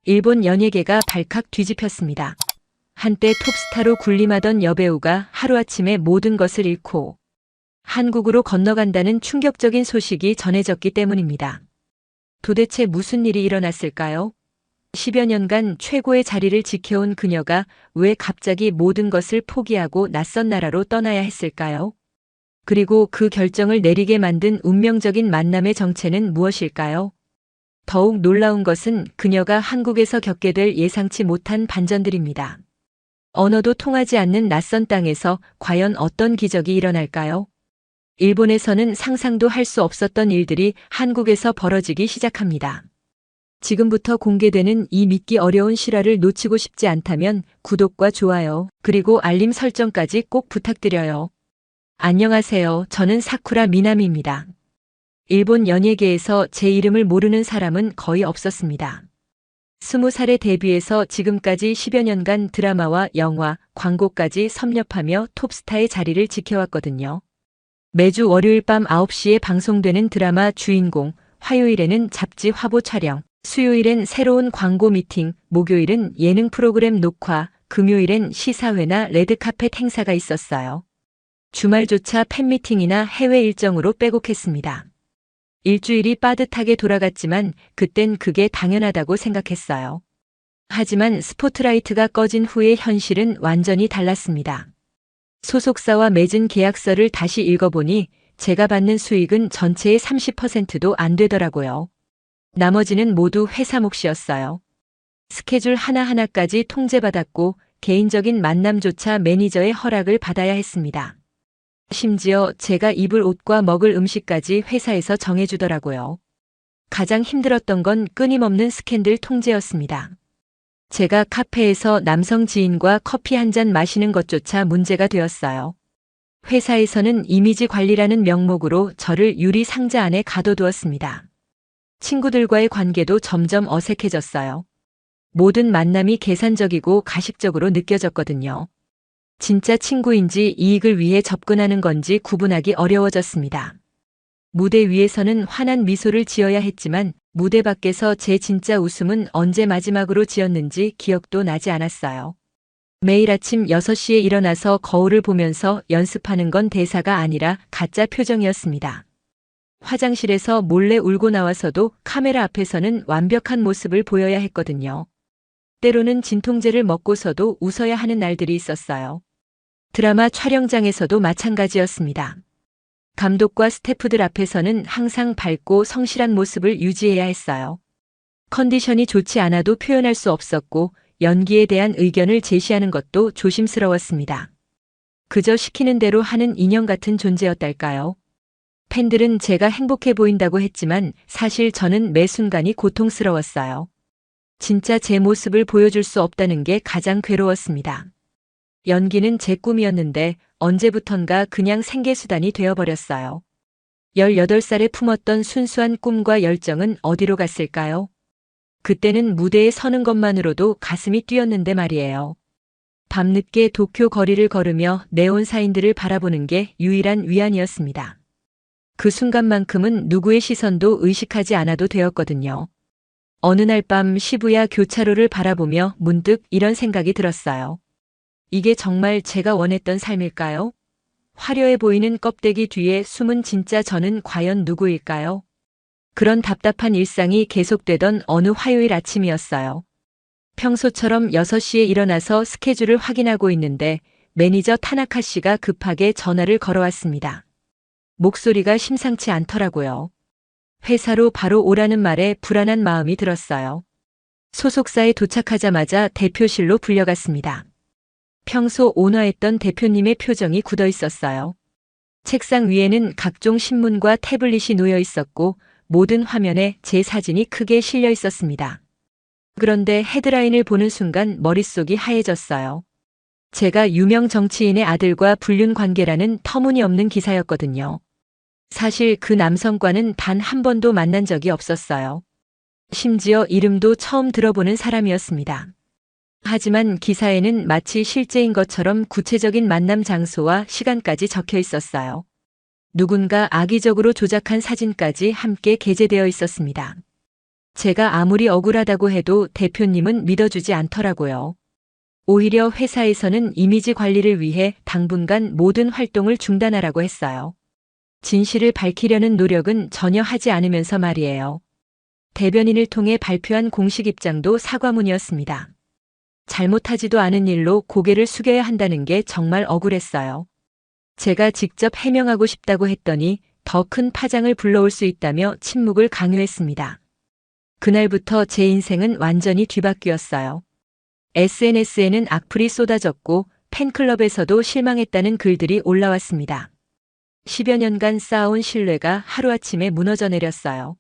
일본 연예계가 발칵 뒤집혔습니다. 한때 톱스타로 군림하던 여배우가 하루아침에 모든 것을 잃고 한국으로 건너간다는 충격적인 소식이 전해졌기 때문입니다. 도대체 무슨 일이 일어났을까요? 10여 년간 최고의 자리를 지켜온 그녀가 왜 갑자기 모든 것을 포기하고 낯선 나라로 떠나야 했을까요? 그리고 그 결정을 내리게 만든 운명적인 만남의 정체는 무엇일까요? 더욱 놀라운 것은 그녀가 한국에서 겪게 될 예상치 못한 반전들입니다. 언어도 통하지 않는 낯선 땅에서 과연 어떤 기적이 일어날까요? 일본에서는 상상도 할 수 없었던 일들이 한국에서 벌어지기 시작합니다. 지금부터 공개되는 이 믿기 어려운 실화를 놓치고 싶지 않다면 구독과 좋아요, 그리고 알림 설정까지 꼭 부탁드려요. 안녕하세요. 저는 사쿠라 미나미입니다. 일본 연예계에서 제 이름을 모르는 사람은 거의 없었습니다. 20살에 데뷔해서 지금까지 10여 년간 드라마와 영화, 광고까지 섭렵하며 톱스타의 자리를 지켜왔거든요. 매주 월요일 밤 9시에 방송되는 드라마 주인공, 화요일에는 잡지 화보 촬영, 수요일엔 새로운 광고 미팅, 목요일은 예능 프로그램 녹화, 금요일엔 시사회나 레드카펫 행사가 있었어요. 주말조차 팬미팅이나 해외 일정으로 빼곡했습니다. 일주일이 빠듯하게 돌아갔지만 그땐 그게 당연하다고 생각했어요. 하지만 스포트라이트가 꺼진 후의 현실은 완전히 달랐습니다. 소속사와 맺은 계약서를 다시 읽어보니 제가 받는 수익은 전체의 30%도 안 되더라고요. 나머지는 모두 회사 몫이었어요. 스케줄 하나하나까지 통제받았고 개인적인 만남조차 매니저의 허락을 받아야 했습니다. 심지어 제가 입을 옷과 먹을 음식까지 회사에서 정해주더라고요. 가장 힘들었던 건 끊임없는 스캔들 통제였습니다. 제가 카페에서 남성 지인과 커피 한 잔 마시는 것조차 문제가 되었어요. 회사에서는 이미지 관리라는 명목으로 저를 유리 상자 안에 가둬두었습니다. 친구들과의 관계도 점점 어색해졌어요. 모든 만남이 계산적이고 가식적으로 느껴졌거든요. 진짜 친구인지 이익을 위해 접근하는 건지 구분하기 어려워졌습니다. 무대 위에서는 환한 미소를 지어야 했지만 무대 밖에서 제 진짜 웃음은 언제 마지막으로 지었는지 기억도 나지 않았어요. 매일 아침 6시에 일어나서 거울을 보면서 연습하는 건 대사가 아니라 가짜 표정이었습니다. 화장실에서 몰래 울고 나와서도 카메라 앞에서는 완벽한 모습을 보여야 했거든요. 때로는 진통제를 먹고서도 웃어야 하는 날들이 있었어요. 드라마 촬영장에서도 마찬가지였습니다. 감독과 스태프들 앞에서는 항상 밝고 성실한 모습을 유지해야 했어요. 컨디션이 좋지 않아도 표현할 수 없었고 연기에 대한 의견을 제시하는 것도 조심스러웠습니다. 그저 시키는 대로 하는 인형 같은 존재였달까요? 팬들은 제가 행복해 보인다고 했지만 사실 저는 매 순간이 고통스러웠어요. 진짜 제 모습을 보여줄 수 없다는 게 가장 괴로웠습니다. 연기는 제 꿈이었는데 언제부턴가 그냥 생계수단이 되어버렸어요. 18살에 품었던 순수한 꿈과 열정은 어디로 갔을까요? 그때는 무대에 서는 것만으로도 가슴이 뛰었는데 말이에요. 밤늦게 도쿄 거리를 걸으며 네온 사인들을 바라보는 게 유일한 위안이었습니다. 그 순간만큼은 누구의 시선도 의식하지 않아도 되었거든요. 어느 날 밤 시부야 교차로를 바라보며 문득 이런 생각이 들었어요. 이게 정말 제가 원했던 삶일까요? 화려해 보이는 껍데기 뒤에 숨은 진짜 저는 과연 누구일까요? 그런 답답한 일상이 계속되던 어느 화요일 아침이었어요. 평소처럼 6시에 일어나서 스케줄을 확인하고 있는데 매니저 타나카 씨가 급하게 전화를 걸어왔습니다. 목소리가 심상치 않더라고요. 회사로 바로 오라는 말에 불안한 마음이 들었어요. 소속사에 도착하자마자 대표실로 불려갔습니다. 평소 온화했던 대표님의 표정이 굳어 있었어요. 책상 위에는 각종 신문과 태블릿이 놓여 있었고 모든 화면에 제 사진이 크게 실려 있었습니다. 그런데 헤드라인을 보는 순간 머릿속이 하얘졌어요. 제가 유명 정치인의 아들과 불륜 관계라는 터무니없는 기사였거든요. 사실 그 남성과는 단 한 번도 만난 적이 없었어요. 심지어 이름도 처음 들어보는 사람이었습니다. 하지만 기사에는 마치 실제인 것처럼 구체적인 만남 장소와 시간까지 적혀 있었어요. 누군가 악의적으로 조작한 사진까지 함께 게재되어 있었습니다. 제가 아무리 억울하다고 해도 대표님은 믿어주지 않더라고요. 오히려 회사에서는 이미지 관리를 위해 당분간 모든 활동을 중단하라고 했어요. 진실을 밝히려는 노력은 전혀 하지 않으면서 말이에요. 대변인을 통해 발표한 공식 입장도 사과문이었습니다. 잘못하지도 않은 일로 고개를 숙여야 한다는 게 정말 억울했어요. 제가 직접 해명하고 싶다고 했더니 더 큰 파장을 불러올 수 있다며 침묵을 강요했습니다. 그날부터 제 인생은 완전히 뒤바뀌었어요. SNS에는 악플이 쏟아졌고 팬클럽에서도 실망했다는 글들이 올라왔습니다. 10여 년간 쌓아온 신뢰가 하루아침에 무너져 내렸어요.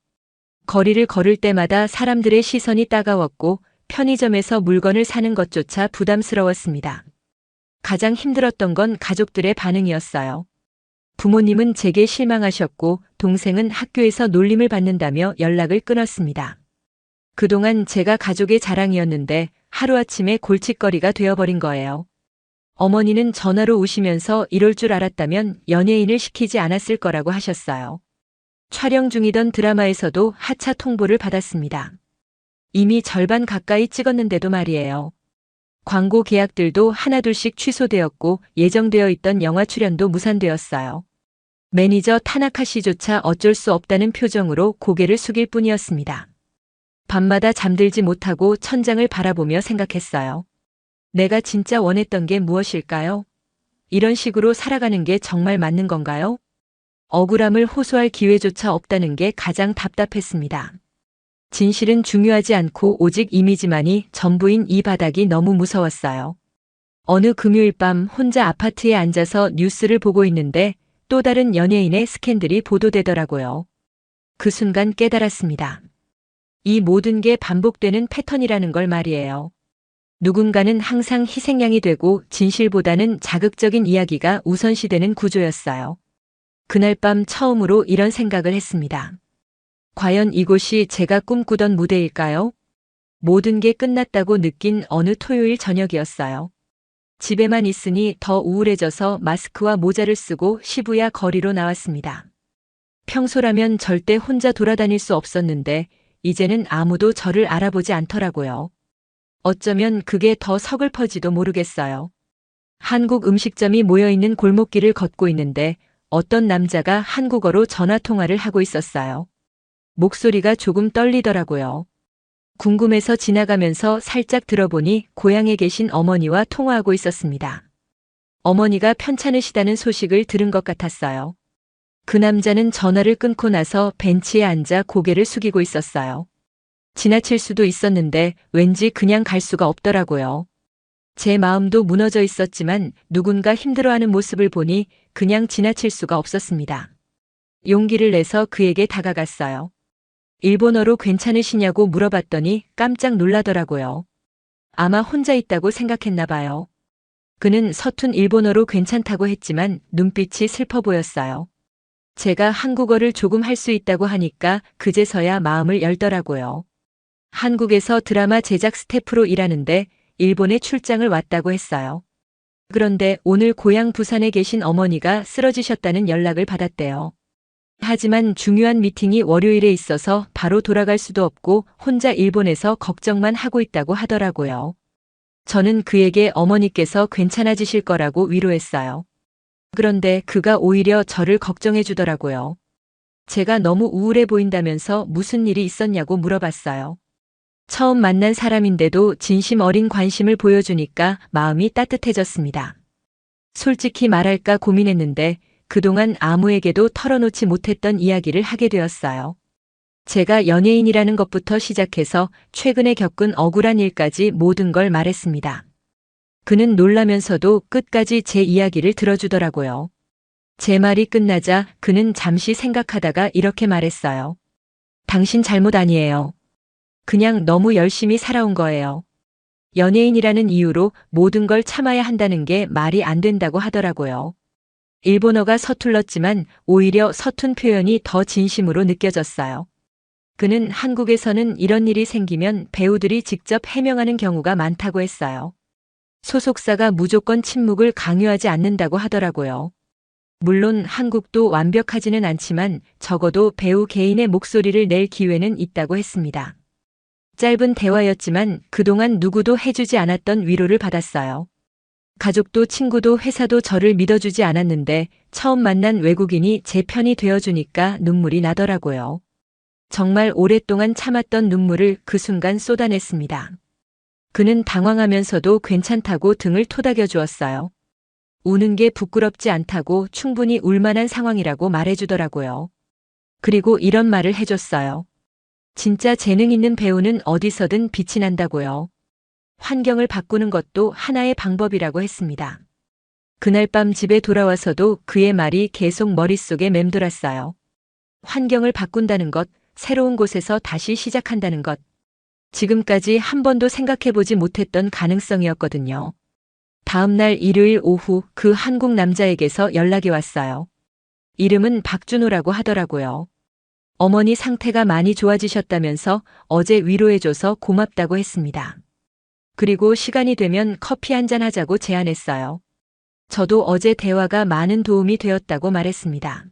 거리를 걸을 때마다 사람들의 시선이 따가웠고 편의점에서 물건을 사는 것조차 부담스러웠습니다. 가장 힘들었던 건 가족들의 반응이었어요. 부모님은 제게 실망하셨고 동생은 학교에서 놀림을 받는다며 연락을 끊었습니다. 그동안 제가 가족의 자랑이었는데 하루아침에 골칫거리가 되어버린 거예요. 어머니는 전화로 우시면서 이럴 줄 알았다면 연예인을 시키지 않았을 거라고 하셨어요. 촬영 중이던 드라마에서도 하차 통보를 받았습니다. 이미 절반 가까이 찍었는데도 말이에요. 광고 계약들도 하나둘씩 취소되었고 예정되어 있던 영화 출연도 무산되었어요. 매니저 타나카 씨조차 어쩔 수 없다는 표정으로 고개를 숙일 뿐이었습니다. 밤마다 잠들지 못하고 천장을 바라보며 생각했어요. 내가 진짜 원했던 게 무엇일까요? 이런 식으로 살아가는 게 정말 맞는 건가요? 억울함을 호소할 기회조차 없다는 게 가장 답답했습니다. 진실은 중요하지 않고 오직 이미지만이 전부인 이 바닥이 너무 무서웠어요. 어느 금요일 밤 혼자 아파트에 앉아서 뉴스를 보고 있는데 또 다른 연예인의 스캔들이 보도되더라고요. 그 순간 깨달았습니다. 이 모든 게 반복되는 패턴이라는 걸 말이에요. 누군가는 항상 희생양이 되고 진실보다는 자극적인 이야기가 우선시되는 구조였어요. 그날 밤 처음으로 이런 생각을 했습니다. 과연 이곳이 제가 꿈꾸던 무대일까요? 모든 게 끝났다고 느낀 어느 토요일 저녁이었어요. 집에만 있으니 더 우울해져서 마스크와 모자를 쓰고 시부야 거리로 나왔습니다. 평소라면 절대 혼자 돌아다닐 수 없었는데 이제는 아무도 저를 알아보지 않더라고요. 어쩌면 그게 더 서글퍼지도 모르겠어요. 한국 음식점이 모여있는 골목길을 걷고 있는데 어떤 남자가 한국어로 전화통화를 하고 있었어요. 목소리가 조금 떨리더라고요. 궁금해서 지나가면서 살짝 들어보니 고향에 계신 어머니와 통화하고 있었습니다. 어머니가 편찮으시다는 소식을 들은 것 같았어요. 그 남자는 전화를 끊고 나서 벤치에 앉아 고개를 숙이고 있었어요. 지나칠 수도 있었는데 왠지 그냥 갈 수가 없더라고요. 제 마음도 무너져 있었지만 누군가 힘들어하는 모습을 보니 그냥 지나칠 수가 없었습니다. 용기를 내서 그에게 다가갔어요. 일본어로 괜찮으시냐고 물어봤더니 깜짝 놀라더라고요. 아마 혼자 있다고 생각했나 봐요. 그는 서툰 일본어로 괜찮다고 했지만 눈빛이 슬퍼 보였어요. 제가 한국어를 조금 할 수 있다고 하니까 그제서야 마음을 열더라고요. 한국에서 드라마 제작 스태프로 일하는데 일본에 출장을 왔다고 했어요. 그런데 오늘 고향 부산에 계신 어머니가 쓰러지셨다는 연락을 받았대요. 하지만 중요한 미팅이 월요일에 있어서 바로 돌아갈 수도 없고 혼자 일본에서 걱정만 하고 있다고 하더라고요. 저는 그에게 어머니께서 괜찮아지실 거라고 위로했어요. 그런데 그가 오히려 저를 걱정해 주더라고요. 제가 너무 우울해 보인다면서 무슨 일이 있었냐고 물어봤어요. 처음 만난 사람인데도 진심 어린 관심을 보여주니까 마음이 따뜻해졌습니다. 솔직히 말할까 고민했는데 그동안 아무에게도 털어놓지 못했던 이야기를 하게 되었어요. 제가 연예인이라는 것부터 시작해서 최근에 겪은 억울한 일까지 모든 걸 말했습니다. 그는 놀라면서도 끝까지 제 이야기를 들어주더라고요. 제 말이 끝나자 그는 잠시 생각하다가 이렇게 말했어요. 당신 잘못 아니에요. 그냥 너무 열심히 살아온 거예요. 연예인이라는 이유로 모든 걸 참아야 한다는 게 말이 안 된다고 하더라고요. 일본어가 서툴렀지만 오히려 서툰 표현이 더 진심으로 느껴졌어요. 그는 한국에서는 이런 일이 생기면 배우들이 직접 해명하는 경우가 많다고 했어요. 소속사가 무조건 침묵을 강요하지 않는다고 하더라고요. 물론 한국도 완벽하지는 않지만 적어도 배우 개인의 목소리를 낼 기회는 있다고 했습니다. 짧은 대화였지만 그동안 누구도 해주지 않았던 위로를 받았어요. 가족도 친구도 회사도 저를 믿어주지 않았는데 처음 만난 외국인이 제 편이 되어주니까 눈물이 나더라고요. 정말 오랫동안 참았던 눈물을 그 순간 쏟아냈습니다. 그는 당황하면서도 괜찮다고 등을 토닥여 주었어요. 우는 게 부끄럽지 않다고 충분히 울만한 상황이라고 말해주더라고요. 그리고 이런 말을 해줬어요. 진짜 재능 있는 배우는 어디서든 빛이 난다고요. 환경을 바꾸는 것도 하나의 방법이라고 했습니다. 그날 밤 집에 돌아와서도 그의 말이 계속 머릿속에 맴돌았어요. 환경을 바꾼다는 것, 새로운 곳에서 다시 시작한다는 것. 지금까지 한 번도 생각해보지 못했던 가능성이었거든요. 다음 날 일요일 오후 그 한국 남자에게서 연락이 왔어요. 이름은 박준호라고 하더라고요. 어머니 상태가 많이 좋아지셨다면서 어제 위로해줘서 고맙다고 했습니다. 그리고 시간이 되면 커피 한잔 하자고 제안했어요. 저도 어제 대화가 많은 도움이 되었다고 말했습니다.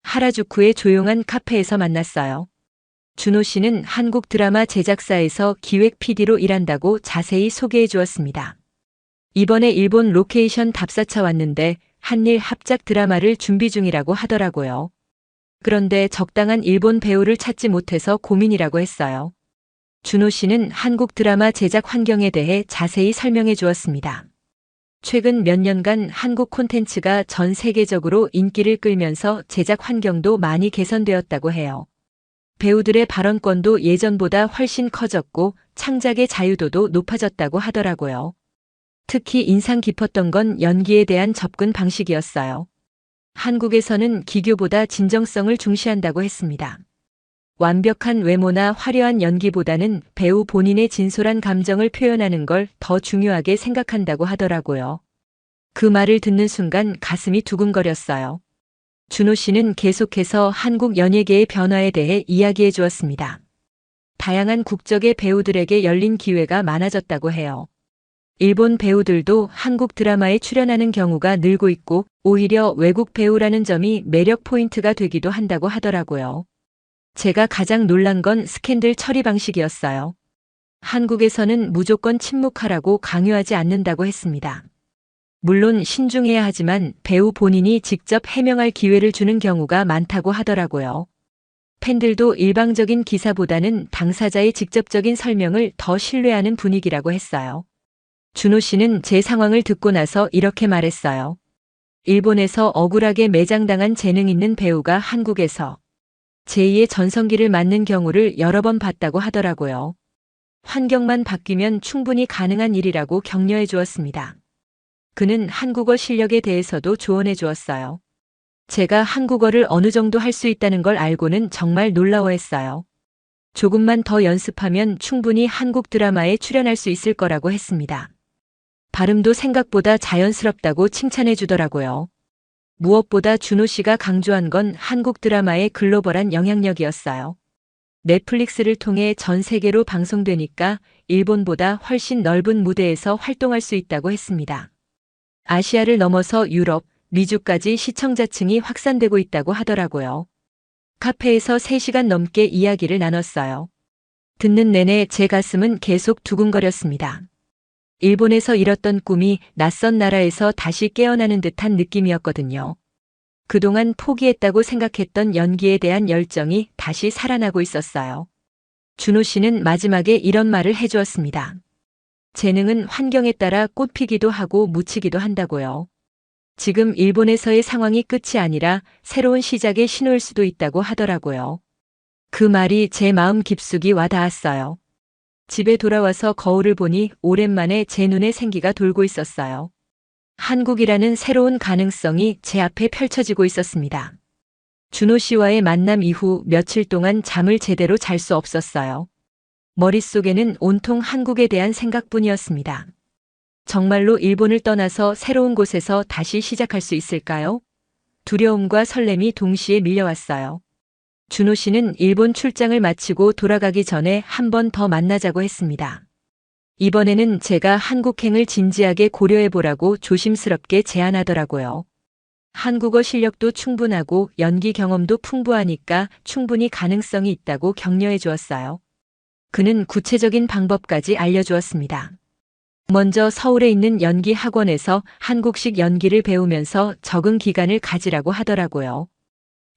하라주쿠의 조용한 카페에서 만났어요. 준호 씨는 한국 드라마 제작사에서 기획 PD로 일한다고 자세히 소개해 주었습니다. 이번에 일본 로케이션 답사차 왔는데 한일 합작 드라마를 준비 중이라고 하더라고요. 그런데 적당한 일본 배우를 찾지 못해서 고민이라고 했어요. 준호 씨는 한국 드라마 제작 환경에 대해 자세히 설명해 주었습니다. 최근 몇 년간 한국 콘텐츠가 전 세계적으로 인기를 끌면서 제작 환경도 많이 개선되었다고 해요. 배우들의 발언권도 예전보다 훨씬 커졌고 창작의 자유도도 높아졌다고 하더라고요. 특히 인상 깊었던 건 연기에 대한 접근 방식이었어요. 한국에서는 기교보다 진정성을 중시한다고 했습니다. 완벽한 외모나 화려한 연기보다는 배우 본인의 진솔한 감정을 표현하는 걸 더 중요하게 생각한다고 하더라고요. 그 말을 듣는 순간 가슴이 두근거렸어요. 준호 씨는 계속해서 한국 연예계의 변화에 대해 이야기해 주었습니다. 다양한 국적의 배우들에게 열린 기회가 많아졌다고 해요. 일본 배우들도 한국 드라마에 출연하는 경우가 늘고 있고 오히려 외국 배우라는 점이 매력 포인트가 되기도 한다고 하더라고요. 제가 가장 놀란 건 스캔들 처리 방식이었어요. 한국에서는 무조건 침묵하라고 강요하지 않는다고 했습니다. 물론 신중해야 하지만 배우 본인이 직접 해명할 기회를 주는 경우가 많다고 하더라고요. 팬들도 일방적인 기사보다는 당사자의 직접적인 설명을 더 신뢰하는 분위기라고 했어요. 준호 씨는 제 상황을 듣고 나서 이렇게 말했어요. 일본에서 억울하게 매장당한 재능 있는 배우가 한국에서 제2의 전성기를 맞는 경우를 여러 번 봤다고 하더라고요. 환경만 바뀌면 충분히 가능한 일이라고 격려해 주었습니다. 그는 한국어 실력에 대해서도 조언해 주었어요. 제가 한국어를 어느 정도 할 수 있다는 걸 알고는 정말 놀라워했어요. 조금만 더 연습하면 충분히 한국 드라마에 출연할 수 있을 거라고 했습니다. 발음도 생각보다 자연스럽다고 칭찬해 주더라고요. 무엇보다 준호 씨가 강조한 건 한국 드라마의 글로벌한 영향력이었어요. 넷플릭스를 통해 전 세계로 방송되니까 일본보다 훨씬 넓은 무대에서 활동할 수 있다고 했습니다. 아시아를 넘어서 유럽, 미주까지 시청자층이 확산되고 있다고 하더라고요. 카페에서 3시간 넘게 이야기를 나눴어요. 듣는 내내 제 가슴은 계속 두근거렸습니다. 일본에서 잃었던 꿈이 낯선 나라에서 다시 깨어나는 듯한 느낌이었거든요. 그동안 포기했다고 생각했던 연기에 대한 열정이 다시 살아나고 있었어요. 준호 씨는 마지막에 이런 말을 해주었습니다. 재능은 환경에 따라 꽃피기도 하고 묻히기도 한다고요. 지금 일본에서의 상황이 끝이 아니라 새로운 시작의 신호일 수도 있다고 하더라고요. 그 말이 제 마음 깊숙이 와닿았어요. 집에 돌아와서 거울을 보니 오랜만에 제 눈에 생기가 돌고 있었어요. 한국이라는 새로운 가능성이 제 앞에 펼쳐지고 있었습니다. 준호 씨와의 만남 이후 며칠 동안 잠을 제대로 잘 수 없었어요. 머릿속에는 온통 한국에 대한 생각뿐이었습니다. 정말로 일본을 떠나서 새로운 곳에서 다시 시작할 수 있을까요? 두려움과 설렘이 동시에 밀려왔어요. 준호 씨는 일본 출장을 마치고 돌아가기 전에 한 번 더 만나자고 했습니다. 이번에는 제가 한국행을 진지하게 고려해보라고 조심스럽게 제안하더라고요. 한국어 실력도 충분하고 연기 경험도 풍부하니까 충분히 가능성이 있다고 격려해 주었어요. 그는 구체적인 방법까지 알려주었습니다. 먼저 서울에 있는 연기 학원에서 한국식 연기를 배우면서 적응 기간을 가지라고 하더라고요.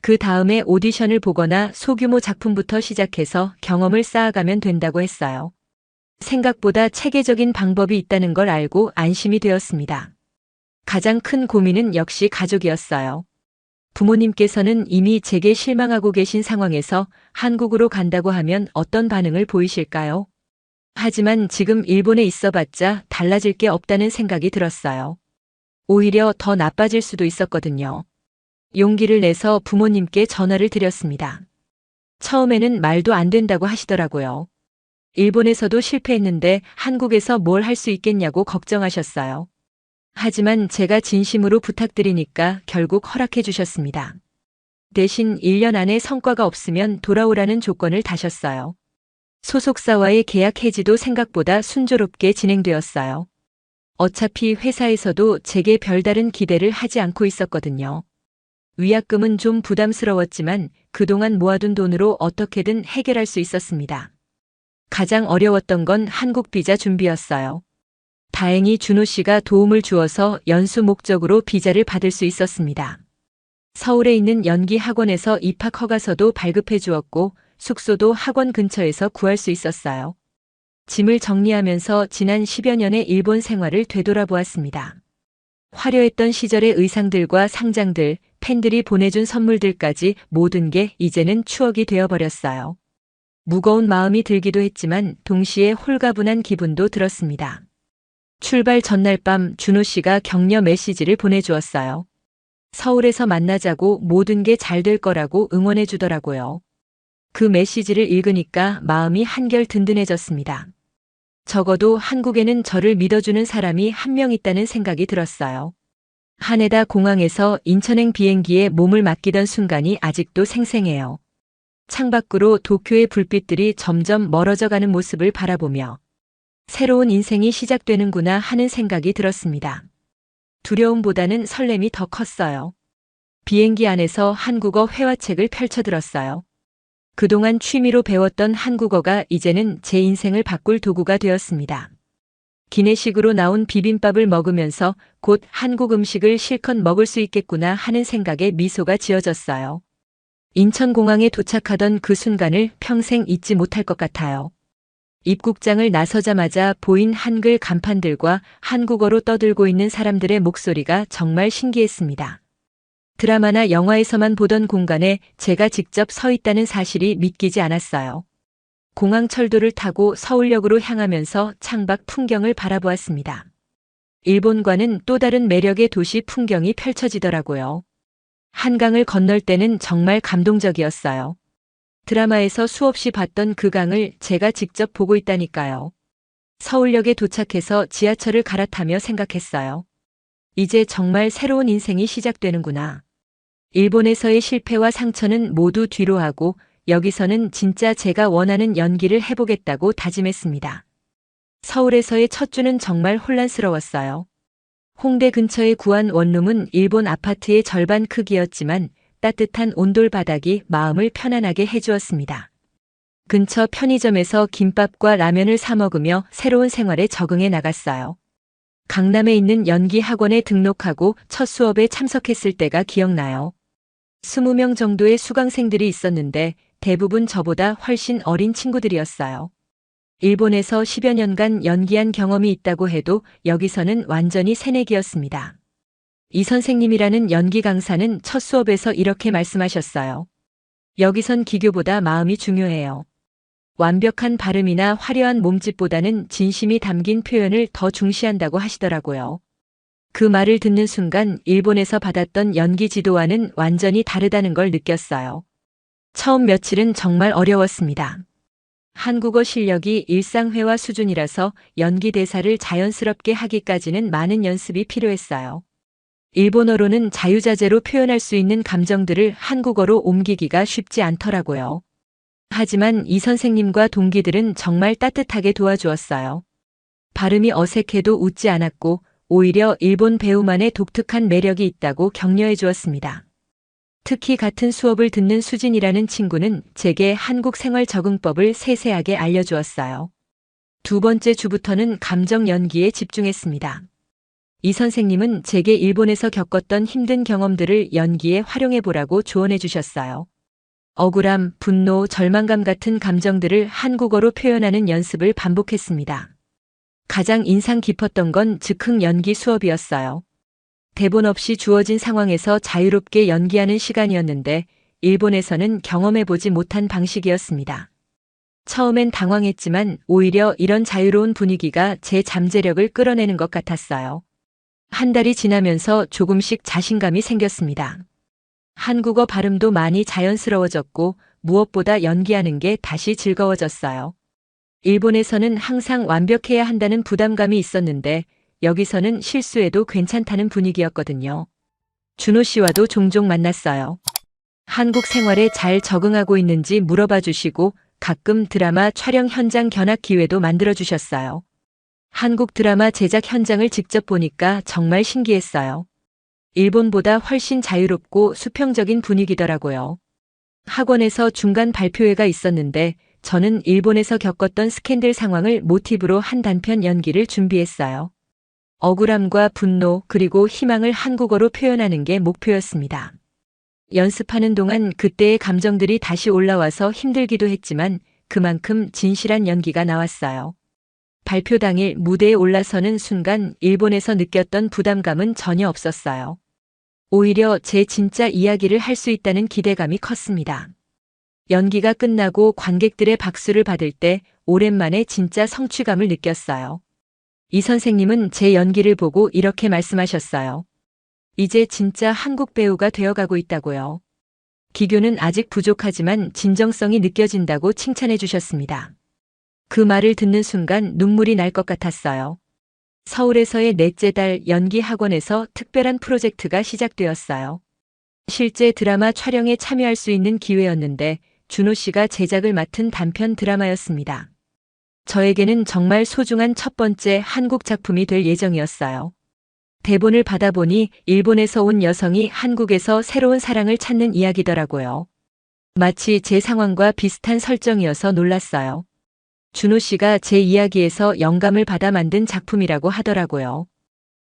그 다음에 오디션을 보거나 소규모 작품부터 시작해서 경험을 쌓아가면 된다고 했어요. 생각보다 체계적인 방법이 있다는 걸 알고 안심이 되었습니다. 가장 큰 고민은 역시 가족이었어요. 부모님께서는 이미 제게 실망하고 계신 상황에서 한국으로 간다고 하면 어떤 반응을 보이실까요? 하지만 지금 일본에 있어봤자 달라질 게 없다는 생각이 들었어요. 오히려 더 나빠질 수도 있었거든요. 용기를 내서 부모님께 전화를 드렸습니다. 처음에는 말도 안 된다고 하시더라고요. 일본에서도 실패했는데 한국에서 뭘 할 수 있겠냐고 걱정하셨어요. 하지만 제가 진심으로 부탁드리니까 결국 허락해 주셨습니다. 대신 1년 안에 성과가 없으면 돌아오라는 조건을 다셨어요. 소속사와의 계약 해지도 생각보다 순조롭게 진행되었어요. 어차피 회사에서도 제게 별다른 기대를 하지 않고 있었거든요. 위약금은 좀 부담스러웠지만 그동안 모아둔 돈으로 어떻게든 해결할 수 있었습니다. 가장 어려웠던 건 한국 비자 준비였어요. 다행히 준호 씨가 도움을 주어서 연수 목적으로 비자를 받을 수 있었습니다. 서울에 있는 연기 학원에서 입학 허가서도 발급해 주었고 숙소도 학원 근처에서 구할 수 있었어요. 짐을 정리하면서 지난 10여 년의 일본 생활을 되돌아보았습니다. 화려했던 시절의 의상들과 상장들, 팬들이 보내준 선물들까지 모든 게 이제는 추억이 되어버렸어요. 무거운 마음이 들기도 했지만 동시에 홀가분한 기분도 들었습니다. 출발 전날 밤 준호 씨가 격려 메시지를 보내주었어요. 서울에서 만나자고 모든 게 잘 될 거라고 응원해 주더라고요. 그 메시지를 읽으니까 마음이 한결 든든해졌습니다. 적어도 한국에는 저를 믿어주는 사람이 한 명 있다는 생각이 들었어요. 하네다 공항에서 인천행 비행기에 몸을 맡기던 순간이 아직도 생생해요. 창밖으로 도쿄의 불빛들이 점점 멀어져 가는 모습을 바라보며 새로운 인생이 시작되는구나 하는 생각이 들었습니다. 두려움보다는 설렘이 더 컸어요. 비행기 안에서 한국어 회화책을 펼쳐들었어요. 그동안 취미로 배웠던 한국어가 이제는 제 인생을 바꿀 도구가 되었습니다. 기내식으로 나온 비빔밥을 먹으면서 곧 한국 음식을 실컷 먹을 수 있겠구나 하는 생각에 미소가 지어졌어요. 인천공항에 도착하던 그 순간을 평생 잊지 못할 것 같아요. 입국장을 나서자마자 보인 한글 간판들과 한국어로 떠들고 있는 사람들의 목소리가 정말 신기했습니다. 드라마나 영화에서만 보던 공간에 제가 직접 서 있다는 사실이 믿기지 않았어요. 공항 철도를 타고 서울역으로 향하면서 창밖 풍경을 바라보았습니다. 일본과는 또 다른 매력의 도시 풍경이 펼쳐지더라고요. 한강을 건널 때는 정말 감동적이었어요. 드라마에서 수없이 봤던 그 강을 제가 직접 보고 있다니까요. 서울역에 도착해서 지하철을 갈아타며 생각했어요. 이제 정말 새로운 인생이 시작되는구나. 일본에서의 실패와 상처는 모두 뒤로 하고 여기서는 진짜 제가 원하는 연기를 해보겠다고 다짐했습니다. 서울에서의 첫 주는 정말 혼란스러웠어요. 홍대 근처에 구한 원룸은 일본 아파트의 절반 크기였지만 따뜻한 온돌 바닥이 마음을 편안하게 해주었습니다. 근처 편의점에서 김밥과 라면을 사 먹으며 새로운 생활에 적응해 나갔어요. 강남에 있는 연기 학원에 등록하고 첫 수업에 참석했을 때가 기억나요. 20명 정도의 수강생들이 있었는데 대부분 저보다 훨씬 어린 친구들이었어요. 일본에서 10여 년간 연기한 경험이 있다고 해도 여기서는 완전히 새내기였습니다. 이 선생님이라는 연기 강사는 첫 수업에서 이렇게 말씀하셨어요. 여기선 기교보다 마음이 중요해요. 완벽한 발음이나 화려한 몸짓보다는 진심이 담긴 표현을 더 중시한다고 하시더라고요. 그 말을 듣는 순간 일본에서 받았던 연기 지도와는 완전히 다르다는 걸 느꼈어요. 처음 며칠은 정말 어려웠습니다. 한국어 실력이 일상회화 수준이라서 연기 대사를 자연스럽게 하기까지는 많은 연습이 필요했어요. 일본어로는 자유자재로 표현할 수 있는 감정들을 한국어로 옮기기가 쉽지 않더라고요. 하지만 이 선생님과 동기들은 정말 따뜻하게 도와주었어요. 발음이 어색해도 웃지 않았고 오히려 일본 배우만의 독특한 매력이 있다고 격려해 주었습니다. 특히 같은 수업을 듣는 수진이라는 친구는 제게 한국 생활 적응법을 세세하게 알려주었어요. 두 번째 주부터는 감정 연기에 집중했습니다. 이 선생님은 제게 일본에서 겪었던 힘든 경험들을 연기에 활용해 보라고 조언해 주셨어요. 억울함, 분노, 절망감 같은 감정들을 한국어로 표현하는 연습을 반복했습니다. 가장 인상 깊었던 건 즉흥 연기 수업이었어요. 대본 없이 주어진 상황에서 자유롭게 연기하는 시간이었는데 일본에서는 경험해보지 못한 방식이었습니다. 처음엔 당황했지만 오히려 이런 자유로운 분위기가 제 잠재력을 끌어내는 것 같았어요. 한 달이 지나면서 조금씩 자신감이 생겼습니다. 한국어 발음도 많이 자연스러워졌고 무엇보다 연기하는 게 다시 즐거워졌어요. 일본에서는 항상 완벽해야 한다는 부담감이 있었는데 여기서는 실수해도 괜찮다는 분위기였거든요. 준호 씨와도 종종 만났어요. 한국 생활에 잘 적응하고 있는지 물어봐 주시고 가끔 드라마 촬영 현장 견학 기회도 만들어 주셨어요. 한국 드라마 제작 현장을 직접 보니까 정말 신기했어요. 일본보다 훨씬 자유롭고 수평적인 분위기더라고요. 학원에서 중간 발표회가 있었는데 저는 일본에서 겪었던 스캔들 상황을 모티브로 한 단편 연기를 준비했어요. 억울함과 분노 그리고 희망을 한국어로 표현하는 게 목표였습니다. 연습하는 동안 그때의 감정들이 다시 올라와서 힘들기도 했지만 그만큼 진실한 연기가 나왔어요. 발표 당일 무대에 올라서는 순간 일본에서 느꼈던 부담감은 전혀 없었어요. 오히려 제 진짜 이야기를 할 수 있다는 기대감이 컸습니다. 연기가 끝나고 관객들의 박수를 받을 때 오랜만에 진짜 성취감을 느꼈어요. 이 선생님은 제 연기를 보고 이렇게 말씀하셨어요. 이제 진짜 한국 배우가 되어가고 있다고요. 기교는 아직 부족하지만 진정성이 느껴진다고 칭찬해 주셨습니다. 그 말을 듣는 순간 눈물이 날 것 같았어요. 서울에서의 넷째 달 연기 학원에서 특별한 프로젝트가 시작되었어요. 실제 드라마 촬영에 참여할 수 있는 기회였는데 준호 씨가 제작을 맡은 단편 드라마였습니다. 저에게는 정말 소중한 첫 번째 한국 작품이 될 예정이었어요. 대본을 받아보니 일본에서 온 여성이 한국에서 새로운 사랑을 찾는 이야기더라고요. 마치 제 상황과 비슷한 설정이어서 놀랐어요. 준호 씨가 제 이야기에서 영감을 받아 만든 작품이라고 하더라고요.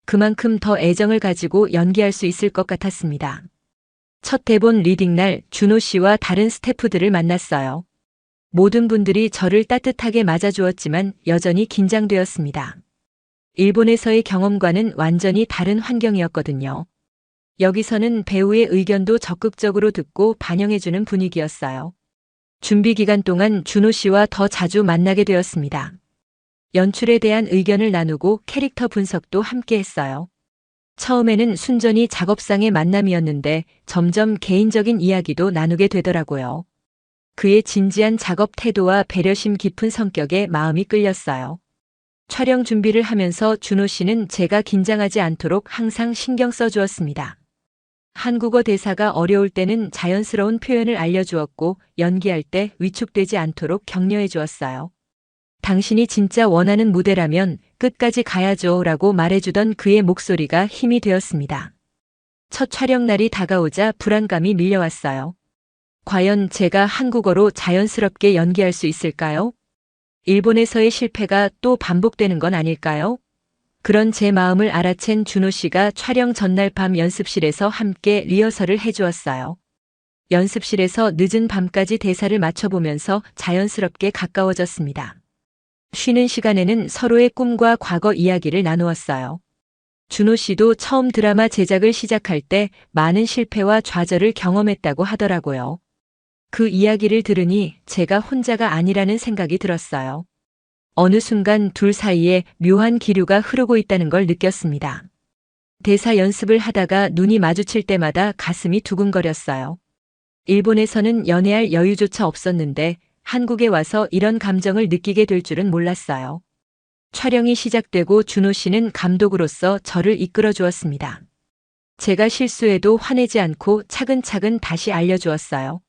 그만큼 더 애정을 가지고 연기할 수 있을 것 같았습니다. 첫 대본 리딩 날 준호 씨와 다른 스태프들을 만났어요. 모든 분들이 저를 따뜻하게 맞아주었지만 여전히 긴장되었습니다. 일본에서의 경험과는 완전히 다른 환경이었거든요. 여기서는 배우의 의견도 적극적으로 듣고 반영해주는 분위기였어요. 준비 기간 동안 준호 씨와 더 자주 만나게 되었습니다. 연출에 대한 의견을 나누고 캐릭터 분석도 함께 했어요. 처음에는 순전히 작업상의 만남이었는데 점점 개인적인 이야기도 나누게 되더라고요. 그의 진지한 작업 태도와 배려심 깊은 성격에 마음이 끌렸어요. 촬영 준비를 하면서 준호 씨는 제가 긴장하지 않도록 항상 신경 써주었습니다. 한국어 대사가 어려울 때는 자연스러운 표현을 알려주었고 연기할 때 위축되지 않도록 격려해 주었어요. 당신이 진짜 원하는 무대라면 끝까지 가야죠 라고 말해주던 그의 목소리가 힘이 되었습니다. 첫 촬영 날이 다가오자 불안감이 밀려왔어요. 과연 제가 한국어로 자연스럽게 연기할 수 있을까요? 일본에서의 실패가 또 반복되는 건 아닐까요? 그런 제 마음을 알아챈 준호 씨가 촬영 전날 밤 연습실에서 함께 리허설을 해주었어요. 연습실에서 늦은 밤까지 대사를 맞춰보면서 자연스럽게 가까워졌습니다. 쉬는 시간에는 서로의 꿈과 과거 이야기를 나누었어요. 준호 씨도 처음 드라마 제작을 시작할 때 많은 실패와 좌절을 경험했다고 하더라고요. 그 이야기를 들으니 제가 혼자가 아니라는 생각이 들었어요. 어느 순간 둘 사이에 묘한 기류가 흐르고 있다는 걸 느꼈습니다. 대사 연습을 하다가 눈이 마주칠 때마다 가슴이 두근거렸어요. 일본에서는 연애할 여유조차 없었는데 한국에 와서 이런 감정을 느끼게 될 줄은 몰랐어요. 촬영이 시작되고 준호 씨는 감독으로서 저를 이끌어 주었습니다. 제가 실수해도 화내지 않고 차근차근 다시 알려주었어요.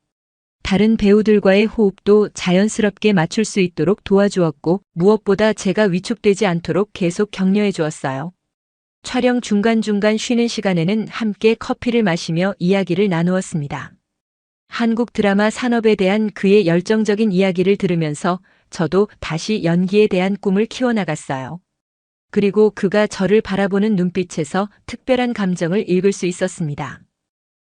다른 배우들과의 호흡도 자연스럽게 맞출 수 있도록 도와주었고 무엇보다 제가 위축되지 않도록 계속 격려해 주었어요. 촬영 중간중간 쉬는 시간에는 함께 커피를 마시며 이야기를 나누었습니다. 한국 드라마 산업에 대한 그의 열정적인 이야기를 들으면서 저도 다시 연기에 대한 꿈을 키워나갔어요. 그리고 그가 저를 바라보는 눈빛에서 특별한 감정을 읽을 수 있었습니다.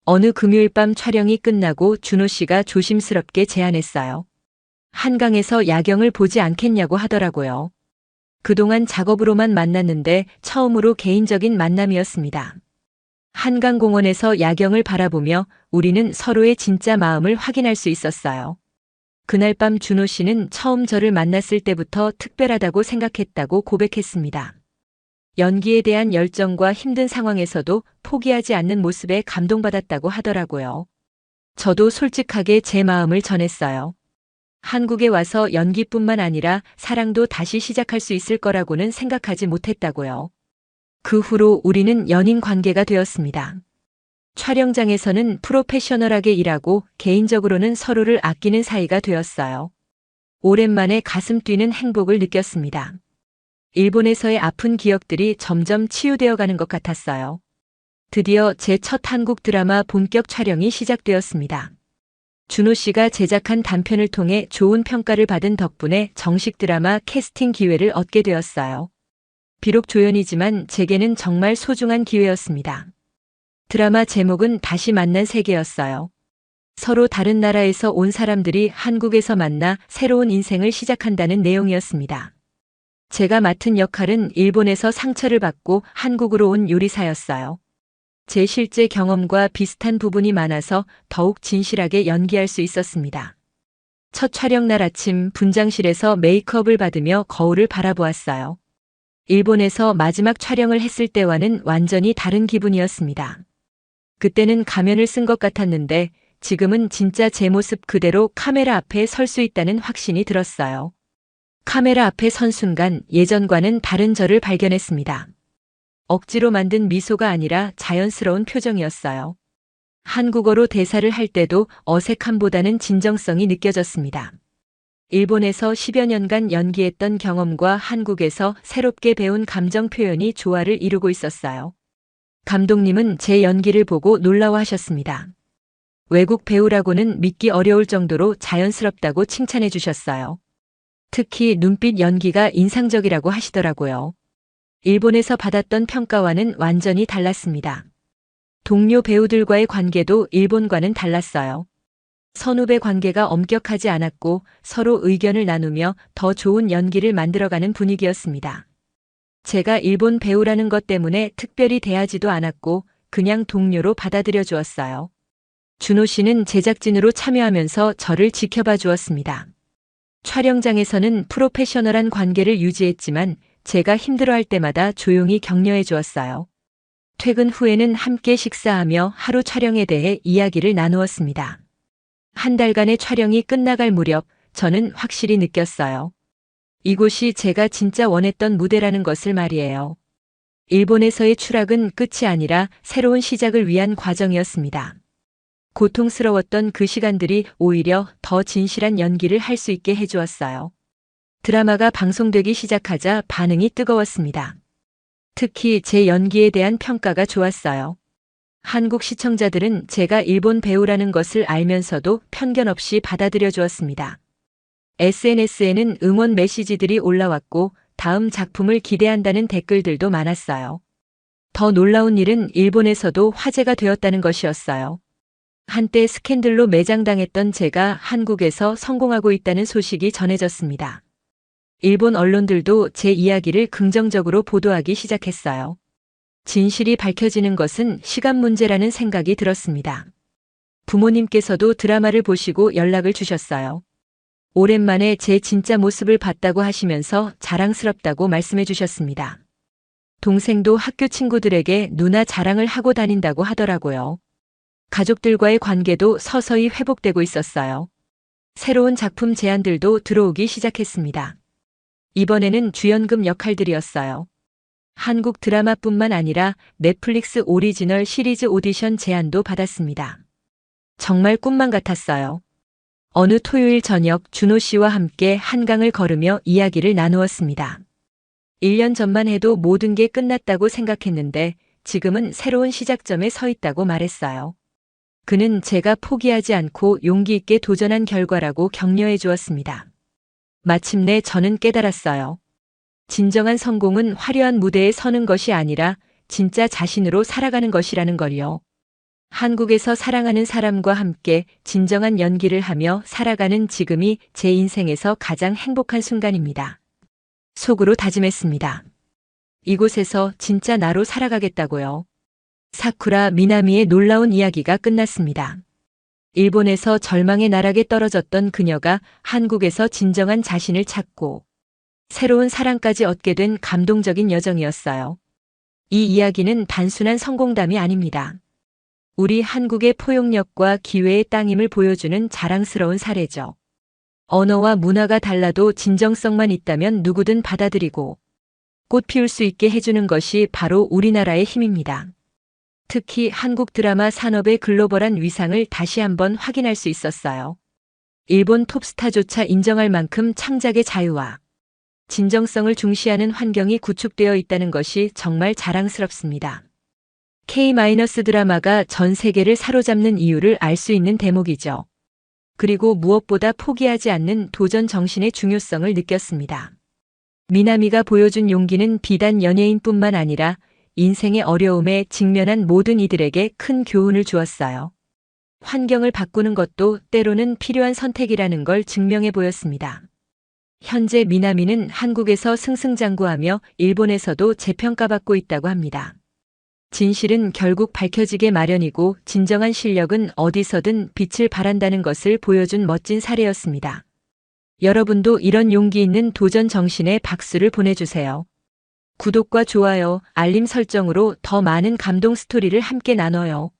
어느 금요일 밤 촬영이 끝나고 준호 씨가 조심스럽게 제안했어요. 한강에서 야경을 보지 않겠냐고 하더라고요. 그동안 작업으로만 만났는데 처음으로 개인적인 만남이었습니다. 한강공원에서 야경을 바라보며 우리는 서로의 진짜 마음을 확인할 수 있었어요. 그날 밤 준호 씨는 처음 저를 만났을 때부터 특별하다고 생각했다고 고백했습니다. 연기에 대한 열정과 힘든 상황에서도 포기하지 않는 모습에 감동받았다고 하더라고요. 저도 솔직하게 제 마음을 전했어요. 한국에 와서 연기뿐만 아니라 사랑도 다시 시작할 수 있을 거라고는 생각하지 못했다고요. 그 후로 우리는 연인 관계가 되었습니다. 촬영장에서는 프로페셔널하게 일하고 개인적으로는 서로를 아끼는 사이가 되었어요. 오랜만에 가슴 뛰는 행복을 느꼈습니다. 일본에서의 아픈 기억들이 점점 치유되어 가는 것 같았어요. 드디어 제 첫 한국 드라마 본격 촬영이 시작되었습니다. 준호 씨가 제작한 단편을 통해 좋은 평가를 받은 덕분에 정식 드라마 캐스팅 기회를 얻게 되었어요. 비록 조연이지만 제게는 정말 소중한 기회였습니다. 드라마 제목은 다시 만난 세계였어요. 서로 다른 나라에서 온 사람들이 한국에서 만나 새로운 인생을 시작한다는 내용이었습니다. 제가 맡은 역할은 일본에서 상처를 받고 한국으로 온 요리사였어요. 제 실제 경험과 비슷한 부분이 많아서 더욱 진실하게 연기할 수 있었습니다. 첫 촬영 날 아침 분장실에서 메이크업을 받으며 거울을 바라보았어요. 일본에서 마지막 촬영을 했을 때와는 완전히 다른 기분이었습니다. 그때는 가면을 쓴 것 같았는데 지금은 진짜 제 모습 그대로 카메라 앞에 설 수 있다는 확신이 들었어요. 카메라 앞에 선 순간 예전과는 다른 저를 발견했습니다. 억지로 만든 미소가 아니라 자연스러운 표정이었어요. 한국어로 대사를 할 때도 어색함보다는 진정성이 느껴졌습니다. 일본에서 10여 년간 연기했던 경험과 한국에서 새롭게 배운 감정 표현이 조화를 이루고 있었어요. 감독님은 제 연기를 보고 놀라워하셨습니다. 외국 배우라고는 믿기 어려울 정도로 자연스럽다고 칭찬해 주셨어요. 특히 눈빛 연기가 인상적이라고 하시더라고요. 일본에서 받았던 평가와는 완전히 달랐습니다. 동료 배우들과의 관계도 일본과는 달랐어요. 선후배 관계가 엄격하지 않았고 서로 의견을 나누며 더 좋은 연기를 만들어가는 분위기였습니다. 제가 일본 배우라는 것 때문에 특별히 대하지도 않았고 그냥 동료로 받아들여 주었어요. 준호 씨는 제작진으로 참여하면서 저를 지켜봐 주었습니다. 촬영장에서는 프로페셔널한 관계를 유지했지만 제가 힘들어할 때마다 조용히 격려해 주었어요. 퇴근 후에는 함께 식사하며 하루 촬영에 대해 이야기를 나누었습니다. 한 달간의 촬영이 끝나갈 무렵 저는 확실히 느꼈어요. 이곳이 제가 진짜 원했던 무대라는 것을 말이에요. 일본에서의 추락은 끝이 아니라 새로운 시작을 위한 과정이었습니다. 고통스러웠던 그 시간들이 오히려 더 진실한 연기를 할 수 있게 해주었어요. 드라마가 방송되기 시작하자 반응이 뜨거웠습니다. 특히 제 연기에 대한 평가가 좋았어요. 한국 시청자들은 제가 일본 배우라는 것을 알면서도 편견 없이 받아들여 주었습니다. SNS에는 응원 메시지들이 올라왔고 다음 작품을 기대한다는 댓글들도 많았어요. 더 놀라운 일은 일본에서도 화제가 되었다는 것이었어요. 한때 스캔들로 매장당했던 제가 한국에서 성공하고 있다는 소식이 전해졌습니다. 일본 언론들도 제 이야기를 긍정적으로 보도하기 시작했어요. 진실이 밝혀지는 것은 시간 문제라는 생각이 들었습니다. 부모님께서도 드라마를 보시고 연락을 주셨어요. 오랜만에 제 진짜 모습을 봤다고 하시면서 자랑스럽다고 말씀해 주셨습니다. 동생도 학교 친구들에게 누나 자랑을 하고 다닌다고 하더라고요. 가족들과의 관계도 서서히 회복되고 있었어요. 새로운 작품 제안들도 들어오기 시작했습니다. 이번에는 주연급 역할들이었어요. 한국 드라마뿐만 아니라 넷플릭스 오리지널 시리즈 오디션 제안도 받았습니다. 정말 꿈만 같았어요. 어느 토요일 저녁 준호 씨와 함께 한강을 걸으며 이야기를 나누었습니다. 1년 전만 해도 모든 게 끝났다고 생각했는데 지금은 새로운 시작점에 서 있다고 말했어요. 그는 제가 포기하지 않고 용기 있게 도전한 결과라고 격려해 주었습니다. 마침내 저는 깨달았어요. 진정한 성공은 화려한 무대에 서는 것이 아니라 진짜 자신으로 살아가는 것이라는 걸요. 한국에서 사랑하는 사람과 함께 진정한 연기를 하며 살아가는 지금이 제 인생에서 가장 행복한 순간입니다. 속으로 다짐했습니다. 이곳에서 진짜 나로 살아가겠다고요. 사쿠라 미나미의 놀라운 이야기가 끝났습니다. 일본에서 절망의 나락에 떨어졌던 그녀가 한국에서 진정한 자신을 찾고 새로운 사랑까지 얻게 된 감동적인 여정이었어요. 이 이야기는 단순한 성공담이 아닙니다. 우리 한국의 포용력과 기회의 땅임을 보여주는 자랑스러운 사례죠. 언어와 문화가 달라도 진정성만 있다면 누구든 받아들이고 꽃 피울 수 있게 해주는 것이 바로 우리나라의 힘입니다. 특히 한국 드라마 산업의 글로벌한 위상을 다시 한번 확인할 수 있었어요. 일본 톱스타조차 인정할 만큼 창작의 자유와 진정성을 중시하는 환경이 구축되어 있다는 것이 정말 자랑스럽습니다. K-드라마가 전 세계를 사로잡는 이유를 알 수 있는 대목이죠. 그리고 무엇보다 포기하지 않는 도전 정신의 중요성을 느꼈습니다. 미나미가 보여준 용기는 비단 연예인뿐만 아니라 인생의 어려움에 직면한 모든 이들에게 큰 교훈을 주었어요. 환경을 바꾸는 것도 때로는 필요한 선택이라는 걸 증명해 보였습니다. 현재 미나미는 한국에서 승승장구하며 일본에서도 재평가받고 있다고 합니다. 진실은 결국 밝혀지게 마련이고 진정한 실력은 어디서든 빛을 발한다는 것을 보여준 멋진 사례였습니다. 여러분도 이런 용기 있는 도전 정신에 박수를 보내주세요. 구독과 좋아요, 알림 설정으로 더 많은 감동 스토리를 함께 나눠요.